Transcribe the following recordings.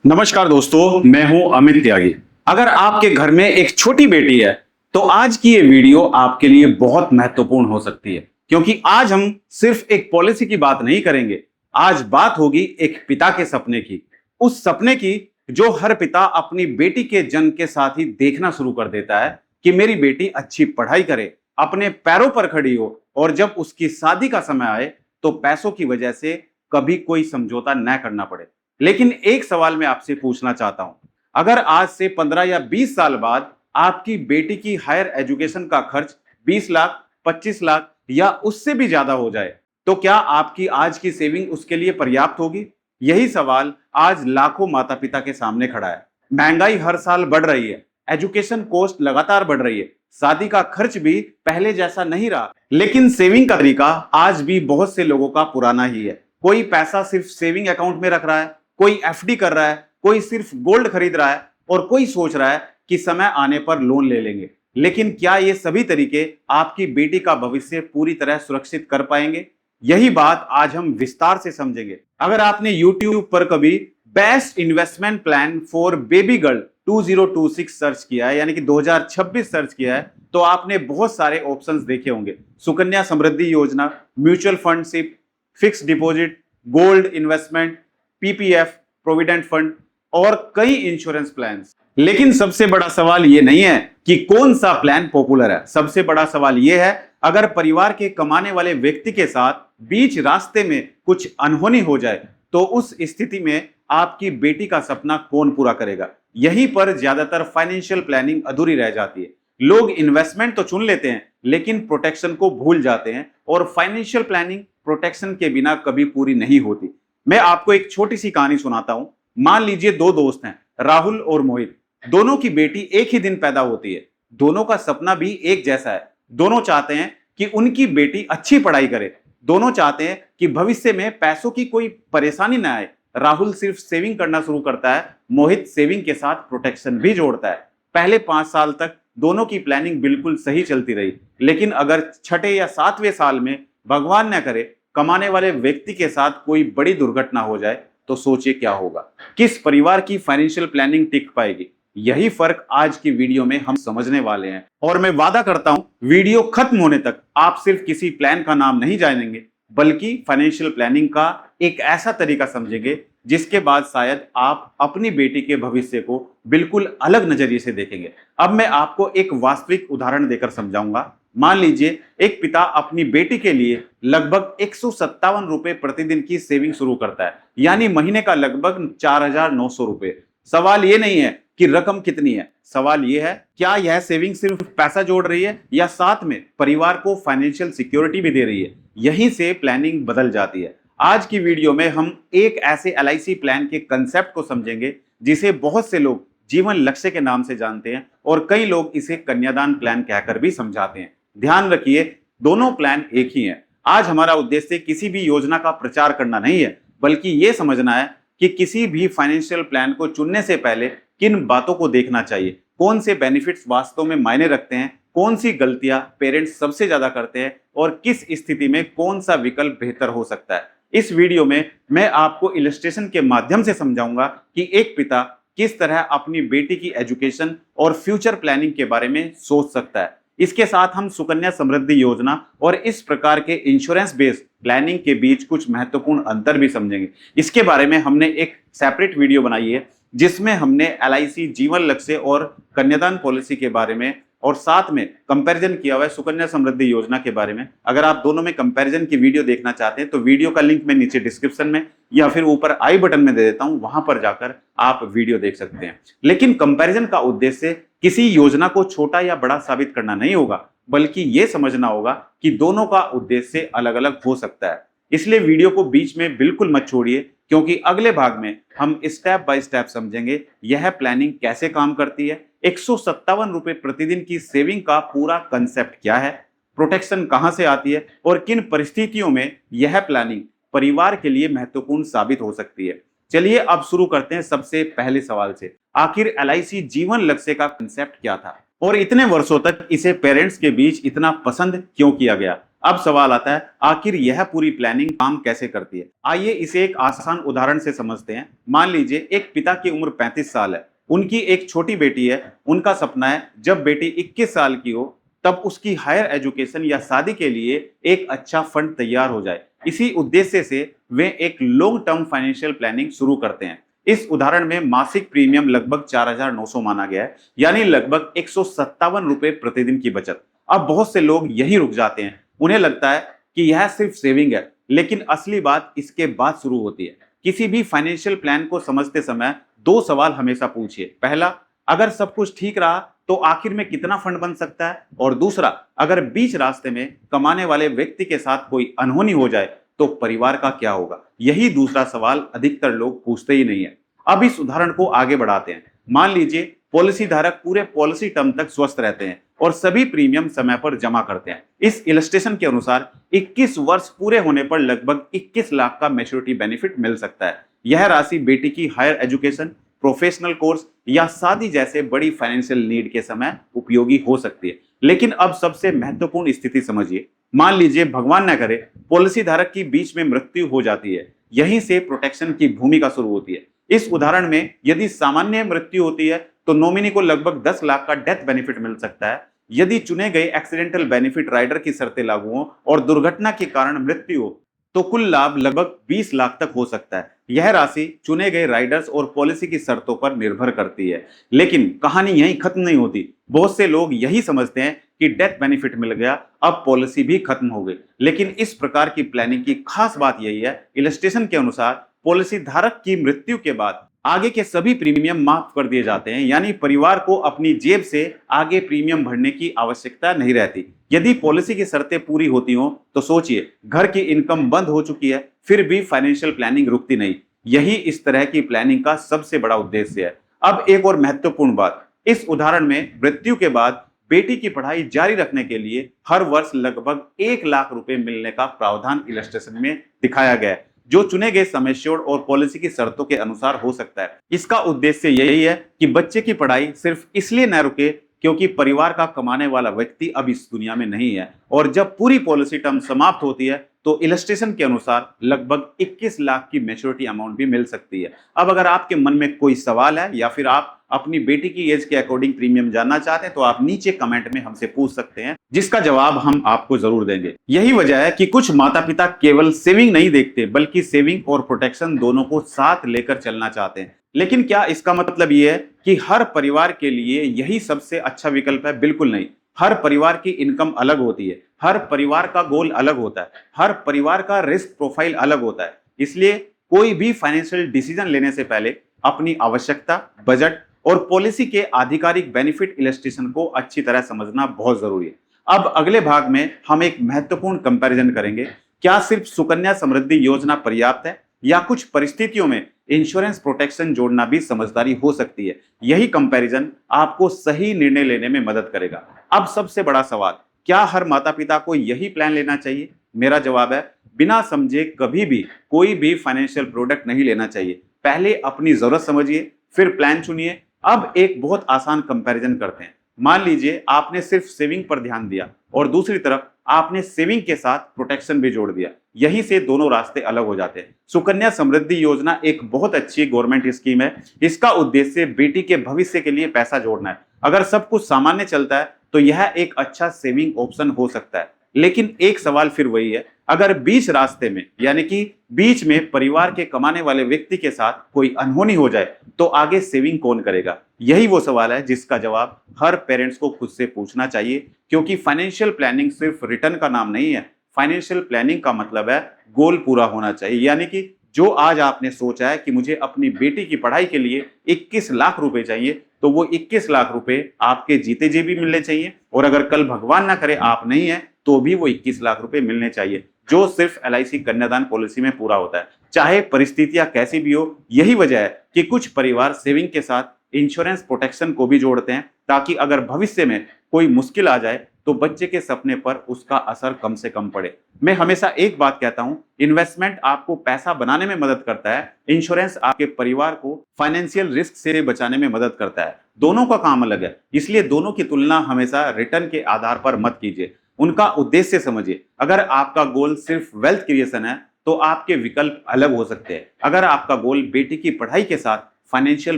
नमस्कार दोस्तों, मैं हूं अमित त्यागी। अगर आपके घर में एक छोटी बेटी है तो आज की ये वीडियो आपके लिए बहुत महत्वपूर्ण हो सकती है, क्योंकि आज हम सिर्फ एक पॉलिसी की बात नहीं करेंगे। आज बात होगी एक पिता के सपने की, उस सपने की जो हर पिता अपनी बेटी के जन्म के साथ ही देखना शुरू कर देता है कि मेरी बेटी अच्छी पढ़ाई करे, अपने पैरों पर खड़ी हो, और जब उसकी शादी का समय आए तो पैसों की वजह से कभी कोई समझौता न करना पड़े। लेकिन एक सवाल मैं आपसे पूछना चाहता हूं, अगर आज से 15 या 20 साल बाद आपकी बेटी की हायर एजुकेशन का खर्च 20 लाख, 25 लाख या उससे भी ज्यादा हो जाए, तो क्या आपकी आज की सेविंग उसके लिए पर्याप्त होगी? यही सवाल आज लाखों माता पिता के सामने खड़ा है। महंगाई हर साल बढ़ रही है, एजुकेशन कॉस्ट लगातार बढ़ रही है, शादी का खर्च भी पहले जैसा नहीं रहा, लेकिन सेविंग का तरीका आज भी बहुत से लोगों का पुराना ही है। कोई पैसा सिर्फ सेविंग अकाउंट में रख रहा है, कोई एफडी कर रहा है, कोई सिर्फ गोल्ड खरीद रहा है, और कोई सोच रहा है कि समय आने पर लोन ले लेंगे। लेकिन क्या ये सभी तरीके आपकी बेटी का भविष्य पूरी तरह सुरक्षित कर पाएंगे? यही बात आज हम विस्तार से समझेंगे। अगर आपने YouTube पर कभी best investment plan for baby girl 2026 search किया है, यानी कि 2026 सर्च किया है, तो आपने बहुत सारे ऑप्शंस देखे होंगे। सुकन्या समृद्धि योजना, म्यूचुअल फंडशिप, fix deposit, gold investment, PPF, provident fund और कई इंश्योरेंस प्लान्स। लेकिन सबसे बड़ा सवाल यह नहीं है कि कौन सा प्लान पॉपुलर है। सबसे बड़ा सवाल यह है, अगर परिवार के कमाने वाले व्यक्ति के साथ बीच रास्ते में कुछ अनहोनी हो जाए तो उस स्थिति में आपकी बेटी का सपना कौन पूरा करेगा? यहीं पर ज्यादातर फाइनेंशियल प्लानिंग अधूरी रह जाती है। लोग इन्वेस्टमेंट तो चुन लेते हैं लेकिन प्रोटेक्शन को भूल जाते हैं, और फाइनेंशियल प्लानिंग प्रोटेक्शन के बिना कभी पूरी नहीं होती। मैं आपको एक छोटी सी कहानी सुनाता हूं। मान लीजिए दो दोस्त हैं, राहुल और मोहित। दोनों की बेटी एक ही दिन पैदा होती है। दोनों का सपना भी एक जैसा है। दोनों चाहते हैं कि उनकी बेटी अच्छी पढ़ाई करे। दोनों चाहते हैं कि भविष्य में पैसों की कोई परेशानी ना आए। राहुल सिर्फ सेविंग करना शुरू करता है, मोहित सेविंग के साथ प्रोटेक्शन भी जोड़ता है। पहले 5 साल तक दोनों की प्लानिंग बिल्कुल सही चलती रही, लेकिन अगर छठे या 7वें साल में भगवान न करे कमाने वाले व्यक्ति के साथ कोई बड़ी दुर्घटना हो जाए तो सोचिए क्या होगा। किस परिवार की फाइनेंशियल प्लानिंग टिक पाएगी? यही फर्क आज की वीडियो में हम समझने वाले हैं, और मैं वादा करता हूं वीडियो खत्म होने तक आप सिर्फ किसी प्लान का नाम नहीं जानेंगे, बल्कि फाइनेंशियल प्लानिंग का एक ऐसा तरीका समझेंगे जिसके बाद शायद आप अपनी बेटी के भविष्य को बिल्कुल अलग नजरिए से देखेंगे। अब मैं आपको एक वास्तविक उदाहरण देकर समझाऊंगा। मान लीजिए एक पिता अपनी बेटी के लिए लगभग 157 रुपए प्रतिदिन की सेविंग शुरू करता है, यानी महीने का लगभग 4,900 रुपए। सवाल ये नहीं है कि रकम कितनी है, सवाल ये है क्या यह सेविंग सिर्फ पैसा जोड़ रही है या साथ में परिवार को फाइनेंशियल सिक्योरिटी भी दे रही है। यहीं से प्लानिंग बदल जाती है। आज की वीडियो में हम एक ऐसे एलआईसी प्लान के कंसेप्ट को समझेंगे जिसे बहुत से लोग जीवन लक्ष्य के नाम से जानते हैं, और कई लोग इसे कन्यादान प्लान कहकर भी समझाते हैं। ध्यान रखिए, दोनों प्लान एक ही हैं। आज हमारा उद्देश्य किसी भी योजना का प्रचार करना नहीं है, बल्कि यह समझना है कि किसी भी फाइनेंशियल प्लान को चुनने से पहले किन बातों को देखना चाहिए, कौन से बेनिफिट्स वास्तव में मायने रखते हैं, कौन सी गलतियां पेरेंट्स सबसे ज्यादा करते हैं, और किस स्थिति में कौन सा विकल्प बेहतर हो सकता है। इस वीडियो में मैं आपको इलस्ट्रेशन के माध्यम से समझाऊंगा कि एक पिता किस तरह अपनी बेटी की एजुकेशन और फ्यूचर प्लानिंग के बारे में सोच सकता है। इसके साथ हम सुकन्या समृद्धि योजना और इस प्रकार के इंश्योरेंस बेस्ड प्लानिंग के बीच कुछ महत्वपूर्ण अंतर भी समझेंगे। इसके बारे में हमने एक सेपरेट वीडियो बनाई है जिसमें हमने एलआईसी जीवन लक्ष्य और कन्यादान पॉलिसी के बारे में और साथ में कंपैरिजन किया हुआ है सुकन्या समृद्धि योजना के बारे में। अगर आप दोनों में कंपैरिजन की वीडियो देखना चाहते हैं तो वीडियो का लिंक मैं नीचे डिस्क्रिप्शन में या फिर ऊपर आई बटन में दे देता हूं, वहां पर जाकर आप वीडियो देख सकते हैं। लेकिन कंपैरिजन का उद्देश्य किसी योजना को छोटा या बड़ा साबित करना नहीं होगा, बल्कि यह समझना होगा कि दोनों का उद्देश्य अलग अलग हो सकता है। इसलिए वीडियो को बीच में बिल्कुल मत छोड़िए, क्योंकि अगले भाग में हम स्टेप बाय स्टेप समझेंगे यह प्लानिंग कैसे काम करती है, 157 रुपए प्रतिदिन की सेविंग का पूरा कंसेप्ट क्या है, प्रोटेक्शन कहां से आती है, और किन परिस्थितियों में यह प्लानिंग परिवार के लिए महत्वपूर्ण साबित हो सकती है। चलिए अब शुरू करते हैं सबसे पहले सवाल से। आखिर एलआईसी जीवन लक्ष्य का कंसेप्ट क्या था और इतने वर्षों तक इसे पेरेंट्स के बीच इतना पसंद क्यों किया गया? अब सवाल आता है, आखिर यह पूरी प्लानिंग काम कैसे करती है? आइए इसे एक आसान उदाहरण से समझते हैं। मान लीजिए एक पिता की उम्र 35 साल है, उनकी एक छोटी बेटी है। उनका सपना है जब बेटी 21 साल की हो तब उसकी हायर एजुकेशन या शादी के लिए एक अच्छा फंड तैयार हो जाए। इसी उद्देश्य से वे एक लॉन्ग टर्म फाइनेंशियल प्लानिंग शुरू करते हैं। इस उदाहरण में मासिक प्रीमियम लगभग 4,900 माना गया है, यानी लगभग 157 रुपए प्रतिदिन की बचत। अब बहुत से लोग यही रुक जाते हैं। उन्हें लगता है कि यह सिर्फ सेविंग है, लेकिन असली बात इसके बाद शुरू होती है। किसी भी फाइनेंशियल प्लान को समझते समय दो सवाल हमेशा पूछिए। पहला, अगर सब कुछ ठीक रहा तो आखिर में कितना फंड बन सकता है? और दूसरा, अगर बीच रास्ते में कमाने वाले व्यक्ति के साथ कोई अनहोनी हो जाए तो परिवार का क्या होगा? यही दूसरा सवाल अधिकतर लोग पूछते ही नहीं है। अब इस उदाहरण को आगे बढ़ाते हैं। मान लीजिए पॉलिसी धारक पूरे पॉलिसी टर्म तक स्वस्थ रहते हैं और सभी प्रीमियम समय पर जमा करते हैं। इस इलस्ट्रेशन के अनुसार 21 वर्ष पूरे होने पर लगभग 21 लाख का मैच्योरिटी बेनिफिट मिल सकता है। यह राशि बेटी की हायर एजुकेशन, प्रोफेशनल कोर्स या शादी जैसे बड़ी फाइनेंशियल नीड के समय उपयोगी हो सकती है। लेकिन अब सबसे महत्वपूर्ण स्थिति समझिए। मान लीजिए भगवान न करे पॉलिसी धारक की बीच में मृत्यु हो जाती है। यहीं से प्रोटेक्शन की भूमिका शुरू होती है। इस उदाहरण में यदि सामान्य मृत्यु होती है तो नॉमिनी को लगभग 10 लाख का डेथ बेनिफिट मिल सकता है। यदि चुने गए एक्सीडेंटल बेनिफिट राइडर की शर्तें लागू हो और दुर्घटना के कारण मृत्यु हो तो कुल लाभ लगभग 20 लाख तक हो सकता है। यह राशि चुने गए राइडर्स और पॉलिसी की शर्तों पर निर्भर करती है। लेकिन कहानी यहीं खत्म नहीं होती। बहुत से लोग यही समझते हैं कि डेथ बेनिफिट मिल गया, अब पॉलिसी भी खत्म हो गई। लेकिन इस प्रकार की प्लानिंग की खास बात यही है, इलस्ट्रेशन के अनुसार पॉलिसी धारक की मृत्यु के बाद आगे के सभी प्रीमियम माफ कर दिए जाते हैं, यानी परिवार को अपनी जेब से आगे प्रीमियम भरने की आवश्यकता नहीं रहती। यदि पॉलिसी की शर्तें पूरी होती हों तो सोचिए, घर की इनकम बंद हो चुकी है फिर भी फाइनेंशियल प्लानिंग रुकती नहीं। यही इस तरह की प्लानिंग का सबसे बड़ा उद्देश्य है। अब एक और महत्वपूर्ण बात, इस उदाहरण में मृत्यु के बाद बेटी की पढ़ाई जारी रखने के लिए हर वर्ष लगभग 1 लाख रुपए मिलने का प्रावधान इलस्ट्रेशन में दिखाया गया है, जो चुने गए समेश्योर और पॉलिसी की शर्तों के अनुसार हो सकता है। इसका उद्देश्य यही है कि बच्चे की पढ़ाई सिर्फ इसलिए न रुके क्योंकि परिवार का कमाने वाला व्यक्ति अब इस दुनिया में नहीं है। और जब पूरी पॉलिसी टर्म समाप्त होती है तो इलस्ट्रेशन के अनुसार लगभग 21 लाख की मैच्योरिटी अमाउंट भी मिल सकती है। अब अगर आपके मन में कोई सवाल है या फिर आप अपनी बेटी की एज के अकॉर्डिंग प्रीमियम जानना चाहते हैं तो आप नीचे कमेंट में हमसे पूछ सकते हैं, जिसका जवाब हम आपको जरूर देंगे। यही वजह है कि कुछ माता पिता केवल सेविंग नहीं देखते बल्कि सेविंग और प्रोटेक्शन दोनों को साथ लेकर चलना चाहते हैं। लेकिन क्या इसका मतलब यह है कि हर परिवार के लिए यही सबसे अच्छा विकल्प है? बिल्कुल नहीं। हर परिवार की इनकम अलग होती है, हर परिवार का गोल अलग होता है, हर परिवार का रिस्क प्रोफाइल अलग होता है। इसलिए कोई भी फाइनेंशियल डिसीजन लेने से पहले अपनी आवश्यकता, बजट और पॉलिसी के आधिकारिक बेनिफिट इलस्ट्रेशन को अच्छी तरह समझना बहुत जरूरी है। अब अगले भाग में हम एक महत्वपूर्ण कंपैरिजन करेंगे। क्या सिर्फ सुकन्या समृद्धि योजना पर्याप्त है या कुछ परिस्थितियों में इंश्योरेंस प्रोटेक्शन जोड़ना भी समझदारी हो सकती है? यही कंपैरिजन आपको सही निर्णय लेने में मदद करेगा। अब सबसे बड़ा सवाल, क्या हर माता पिता को यही प्लान लेना चाहिए? मेरा जवाब है, बिना समझे कभी भी कोई भी फाइनेंशियल प्रोडक्ट नहीं लेना चाहिए। पहले अपनी जरूरत समझिए, फिर प्लान चुनिए। अब एक बहुत आसान कंपैरिजन करते हैं। मान लीजिए आपने सिर्फ सेविंग पर ध्यान दिया और दूसरी तरफ आपने सेविंग के साथ प्रोटेक्शन भी जोड़ दिया। यहीं से दोनों रास्ते अलग हो जाते हैं। सुकन्या समृद्धि योजना एक बहुत अच्छी गवर्नमेंट स्कीम है। इसका उद्देश्य बेटी के भविष्य के लिए पैसा जोड़ना है। अगर सब कुछ सामान्य चलता है तो यह एक अच्छा सेविंग ऑप्शन हो सकता है। लेकिन एक सवाल फिर वही है, अगर बीच रास्ते में यानी कि बीच में परिवार के कमाने वाले व्यक्ति के साथ कोई अनहोनी हो जाए तो आगे सेविंग कौन करेगा? यही वो सवाल है जिसका जवाब हर पेरेंट्स को खुद से पूछना चाहिए, क्योंकि फाइनेंशियल प्लानिंग सिर्फ रिटर्न का नाम नहीं है। फाइनेंशियल प्लानिंग का मतलब है गोल पूरा होना चाहिए। यानी कि जो आज आपने सोचा है कि मुझे अपनी बेटी की पढ़ाई के लिए 21 लाख रुपए चाहिए, तो वो 21 लाख रुपए आपके जीते जी भी मिलने चाहिए। और अगर कल भगवान ना करे आप नहीं है तो भी वो 21 लाख रुपए मिलने चाहिए, जो सिर्फ LIC कन्यादान पॉलिसी में पूरा होता है, चाहे परिस्थितियां कैसी भी हो। यही वजह है कि कुछ परिवार सेविंग के साथ इंश्योरेंस प्रोटेक्शन को भी जोड़ते हैं, ताकि अगर भविष्य में कोई मुश्किल आ जाए तो बच्चे के सपने पर उसका असर कम से कम पड़े। मैं हमेशा एक बात कहता हूं, इन्वेस्टमेंट आपको पैसा बनाने में मदद करता है, इंश्योरेंस आपके परिवार को फाइनेंशियल रिस्क से बचाने में मदद करता है। दोनों का काम अलग है, इसलिए दोनों की तुलना हमेशा रिटर्न के आधार पर मत कीजिए। उनका उद्देश्य समझिए। अगर आपका गोल सिर्फ वेल्थ क्रिएशन है तो आपके विकल्प अलग हो सकते हैं। अगर आपका गोल बेटी की पढ़ाई के साथ फाइनेंशियल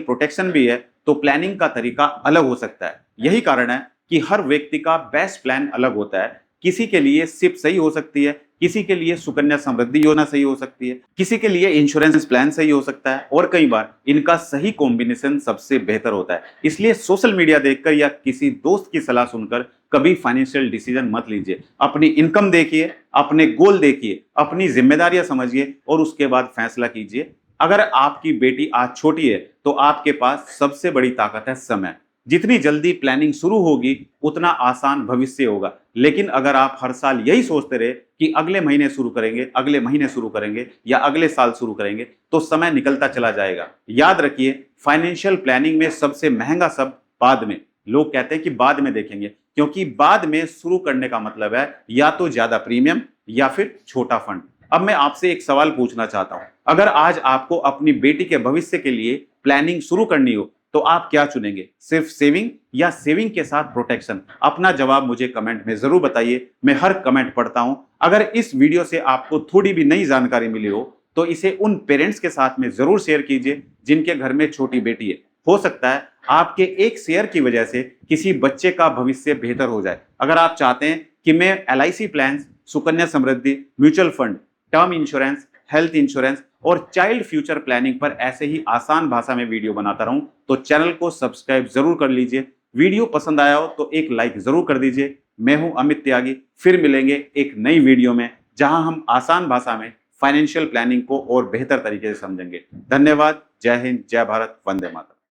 प्रोटेक्शन भी है तो प्लानिंग का तरीका अलग हो सकता है। यही कारण है कि हर व्यक्ति का बेस्ट प्लान अलग होता है। किसी के लिए सिप सही हो सकती है, किसी के लिए सुकन्या समृद्धि योजना सही हो सकती है, किसी के लिए इंश्योरेंस प्लान सही हो सकता है और कई बार इनका सही कॉम्बिनेशन सबसे बेहतर होता है। इसलिए सोशल मीडिया देखकर या किसी दोस्त की सलाह सुनकर कभी फाइनेंशियल डिसीजन मत लीजिए। अपनी इनकम देखिए, अपने गोल देखिए, अपनी जिम्मेदारियां समझिए और उसके बाद फैसला कीजिए। अगर आपकी बेटी आज छोटी है तो आपके पास सबसे बड़ी ताकत है समय। जितनी जल्दी प्लानिंग शुरू होगी उतना आसान भविष्य होगा। लेकिन अगर आप हर साल यही सोचते रहे कि अगले महीने शुरू करेंगे, अगले महीने शुरू करेंगे या अगले साल शुरू करेंगे तो समय निकलता चला जाएगा। याद रखिए, फाइनेंशियल प्लानिंग में सबसे महंगा सब बाद में। लोग कहते हैं कि बाद में देखेंगे, क्योंकि बाद में शुरू करने का मतलब है या तो ज्यादा प्रीमियम या फिर छोटा फंड। अब मैं आपसे एक सवाल पूछना चाहता हूं, अगर आज आपको अपनी बेटी के भविष्य के लिए प्लानिंग शुरू करनी हो तो आप क्या चुनेंगे? सिर्फ सेविंग या सेविंग के साथ प्रोटेक्शन? अपना जवाब मुझे कमेंट में जरूर बताइए, मैं हर कमेंट पढ़ता हूं। अगर इस वीडियो से आपको थोड़ी भी नई जानकारी मिली हो तो इसे उन पेरेंट्स के साथ में जरूर शेयर कीजिए जिनके घर में छोटी बेटी है। हो सकता है आपके एक शेयर की वजह से किसी बच्चे का भविष्य बेहतर हो जाए। अगर आप चाहते हैं कि मैं LIC plan, Sukanya Samriddhi, mutual fund, term insurance, health insurance और चाइल्ड फ्यूचर प्लानिंग पर ऐसे ही आसान भाषा में वीडियो बनाता रहूं तो चैनल को सब्सक्राइब जरूर कर लीजिए। वीडियो पसंद आया हो तो एक लाइक जरूर कर दीजिए। मैं हूं अमित त्यागी, फिर मिलेंगे एक नई वीडियो में जहां हम आसान भाषा में फाइनेंशियल प्लानिंग को और बेहतर तरीके से समझेंगे। धन्यवाद। जय हिंद, जय भारत, वंदे मातरम।